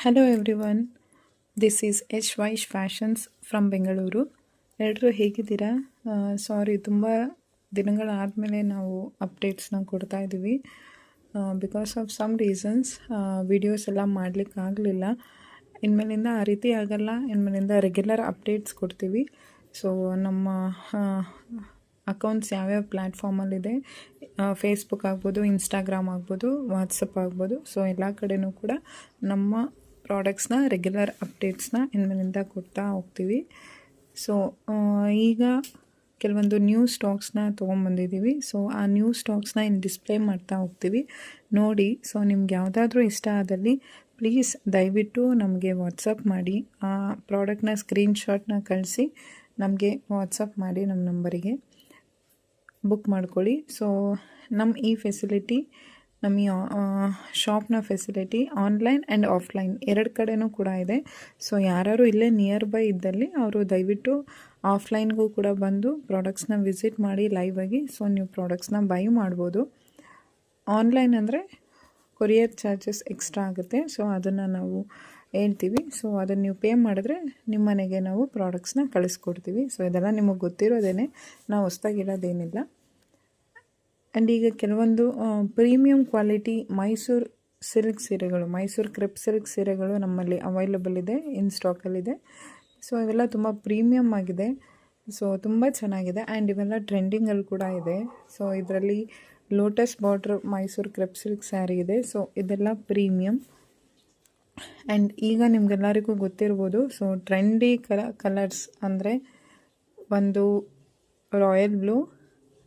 Hello everyone, this is H Vaish fashions from Bengaluru. ಎಲ್ಲರೂ ಹೇಗಿದ್ದೀರಾ? Sorry, ತುಂಬ ದಿನಗಳಾದಮೇಲೆ ನಾವು ಅಪ್ಡೇಟ್ಸ್ನ ಕೊಡ್ತಾ ಇದ್ದೀವಿ. Because of some reasons videos ಎಲ್ಲ ಮಾಡಲಿಕ್ಕಾಗಲಿಲ್ಲ. ಇನ್ಮೇಲಿಂದ ಆ ರೀತಿ ಆಗಲ್ಲ. ಇನ್ಮೇಲಿಂದ ರೆಗ್ಯುಲರ್ ಅಪ್ಡೇಟ್ಸ್ ಕೊಡ್ತೀವಿ. ಸೊ ನಮ್ಮ ಅಕೌಂಟ್ಸ್ ಯಾವ್ಯಾವ ಪ್ಲ್ಯಾಟ್ಫಾರ್ಮಲ್ಲಿದೆ, ಫೇಸ್ಬುಕ್ ಆಗ್ಬೋದು, ಇನ್ಸ್ಟಾಗ್ರಾಮ್ ಆಗ್ಬೋದು, ವಾಟ್ಸಪ್ ಆಗ್ಬೋದು, ಸೊ ಎಲ್ಲ ಕಡೆಯೂ ಕೂಡ ನಮ್ಮ ಪ್ರಾಡಕ್ಟ್ಸ್ನ ರೆಗ್ಯುಲರ್ ಅಪ್ಡೇಟ್ಸ್ನ ಇನ್ಮೇಲಿಂದ ಕೊಡ್ತಾ ಹೋಗ್ತೀವಿ. ಸೊ ಈಗ ಕೆಲವೊಂದು ನ್ಯೂ ಸ್ಟಾಕ್ಸ್ನ ತೊಗೊಂಬಂದಿದ್ದೀವಿ. ಸೊ ಆ ನ್ಯೂ ಸ್ಟಾಕ್ಸ್ನ ಇಲ್ಲಿ ಡಿಸ್ಪ್ಲೇ ಮಾಡ್ತಾ ಹೋಗ್ತೀವಿ, ನೋಡಿ. ಸೊ ನಿಮ್ಗೆ ಯಾವುದಾದ್ರೂ ಇಷ್ಟ ಆದಲ್ಲಿ ಪ್ಲೀಸ್ ದಯವಿಟ್ಟು ನಮಗೆ ವಾಟ್ಸಪ್ ಮಾಡಿ, ಆ ಪ್ರಾಡಕ್ಟ್ನ ಸ್ಕ್ರೀನ್ಶಾಟ್ನ ಕಳಿಸಿ ನಮಗೆ ವಾಟ್ಸಪ್ ಮಾಡಿ ನಮ್ಮ ನಂಬರಿಗೆ ಬುಕ್ ಮಾಡ್ಕೊಳ್ಳಿ. ಸೊ ನಮ್ಮ ಈ ಫೆಸಿಲಿಟಿ, ನಮ್ಮ ಈ ಶಾಪ್ನ ಫೆಸಿಲಿಟಿ ಆನ್ಲೈನ್ ಆ್ಯಂಡ್ ಆಫ್ಲೈನ್ ಎರಡು ಕಡೆನೂ ಕೂಡ ಇದೆ. ಸೊ ಯಾರು ಇಲ್ಲೇ ನಿಯರ್ ಬೈ ಇದ್ದಲ್ಲಿ ಅವರು ದಯವಿಟ್ಟು ಆಫ್ಲೈನ್ಗೂ ಕೂಡ ಬಂದು ಪ್ರಾಡಕ್ಟ್ಸ್ನ ವಿಸಿಟ್ ಮಾಡಿ ಲೈವ್ ಆಗಿ. ಸೊ ನೀವು ಪ್ರಾಡಕ್ಟ್ಸ್ನ ಬೈ ಮಾಡ್ಬೋದು. ಆನ್ಲೈನ್ ಅಂದರೆ ಕೊರಿಯರ್ ಚಾರ್ಜಸ್ ಎಕ್ಸ್ಟ್ರಾ ಆಗುತ್ತೆ. ಸೊ ಅದನ್ನು ನಾವು ಹೇಳ್ತೀವಿ. ಸೊ ಅದನ್ನು ನೀವು ಪೇ ಮಾಡಿದ್ರೆ ನಿಮ್ಮ ಮನೆಗೆ ನಾವು ಪ್ರಾಡಕ್ಟ್ಸ್ನ ಕಳಿಸ್ಕೊಡ್ತೀವಿ. ಸೊ ಇದೆಲ್ಲ ನಿಮಗೆ ಗೊತ್ತಿರೋದೇನೆ, ನಾವು ಹೊಸ್ದಾಗಿರೋದೇನಿಲ್ಲ. ಆ್ಯಂಡ್ ಈಗ ಕೆಲವೊಂದು ಪ್ರೀಮಿಯಂ ಕ್ವಾಲಿಟಿ ಮೈಸೂರು ಸಿಲ್ಕ್ ಸೀರೆಗಳು, ಮೈಸೂರು ಕ್ರೆಪ್ ಸಿಲ್ಕ್ ಸೀರೆಗಳು ನಮ್ಮಲ್ಲಿ ಅವೈಲಬಲ್ ಇದೆ, ಇನ್ ಸ್ಟಾಕಲ್ಲಿದೆ. ಸೊ ಇವೆಲ್ಲ ತುಂಬ ಪ್ರೀಮಿಯಮ್ ಆಗಿದೆ. ಸೊ ತುಂಬ ಚೆನ್ನಾಗಿದೆ. ಆ್ಯಂಡ್ ಇವೆಲ್ಲ ಟ್ರೆಂಡಿಂಗಲ್ಲಿ ಕೂಡ ಇದೆ. ಸೊ ಇದರಲ್ಲಿ lotus border Mysuru crepe silk sari ಇದೆ. ಸೊ ಇದೆಲ್ಲ ಪ್ರೀಮಿಯಮ್. ಆ್ಯಂಡ್ ಈಗ ನಿಮಗೆಲ್ಲರಿಗೂ ಗೊತ್ತಿರ್ಬೋದು, ಸೊ ಟ್ರೆಂಡಿ ಕಲರ್ಸ್ ಅಂದರೆ ಒಂದು royal blue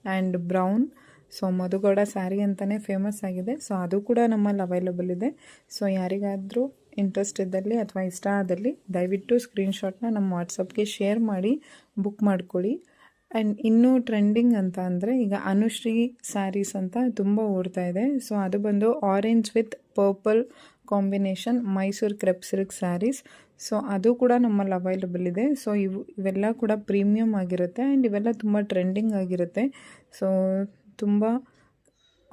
and brown. So Madhu Gowda sari ಅಂತಲೇ ಫೇಮಸ್ ಆಗಿದೆ. ಸೊ ಅದು ಕೂಡ ನಮ್ಮಲ್ಲಿ ಅವೈಲಬಲ್ ಇದೆ. ಸೊ ಯಾರಿಗಾದರೂ ಇಂಟ್ರೆಸ್ಟ್ ಇದ್ದಲ್ಲಿ ಅಥವಾ ಇಷ್ಟ ಆದಲ್ಲಿ ದಯವಿಟ್ಟು ಸ್ಕ್ರೀನ್ಶಾಟ್ನ ನಮ್ಮ ವಾಟ್ಸಪ್ಗೆ ಶೇರ್ ಮಾಡಿ ಬುಕ್ ಮಾಡ್ಕೊಳ್ಳಿ. ಆ್ಯಂಡ್ ಇನ್ನೂ ಟ್ರೆಂಡಿಂಗ್ ಅಂತ ಅಂದರೆ ಈಗ ಅನುಶ್ರೀ ಸ್ಯಾರೀಸ್ ಅಂತ ತುಂಬ ಓಡ್ತಾ ಇದೆ. ಸೊ ಅದು ಬಂದು orange with purple combination Mysuru crepe silk saris. So ಅದು ಕೂಡ ನಮ್ಮಲ್ಲಿ ಅವೈಲಬಲ್ ಇದೆ. ಸೊ ಇವೆಲ್ಲ ಕೂಡ ಪ್ರೀಮಿಯಮ್ ಆಗಿರುತ್ತೆ ಆ್ಯಂಡ್ ಇವೆಲ್ಲ ತುಂಬ ಟ್ರೆಂಡಿಂಗ್ ಆಗಿರುತ್ತೆ. ಸೊ ತುಂಬ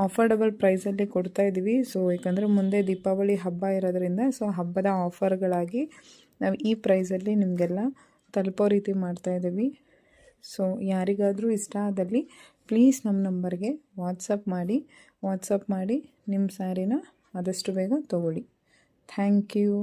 ಅಫೋರ್ಡಬಲ್ ಪ್ರೈಸಲ್ಲಿ ಕೊಡ್ತಾ ಇದ್ದೀವಿ. ಸೊ ಯಾಕಂದರೆ ಮುಂದೆ ದೀಪಾವಳಿ ಹಬ್ಬ ಇರೋದ್ರಿಂದ ಸೊ ಹಬ್ಬದ ಆಫರ್ಗಳಾಗಿ ನಾವು ಈ ಪ್ರೈಸಲ್ಲಿ ನಿಮಗೆಲ್ಲ ತಲುಪೋ ರೀತಿ ಮಾಡ್ತಾಯಿದ್ದೀವಿ. ಸೊ ಯಾರಿಗಾದರೂ ಇಷ್ಟ ಆದಲ್ಲಿ ಪ್ಲೀಸ್ ನಮ್ಮ ನಂಬರ್ಗೆ ವಾಟ್ಸಪ್ ಮಾಡಿ ನಿಮ್ಮ ಸ್ಯಾರಿನ ಆದಷ್ಟು ಬೇಗ ತೊಗೊಳ್ಳಿ. Thank you.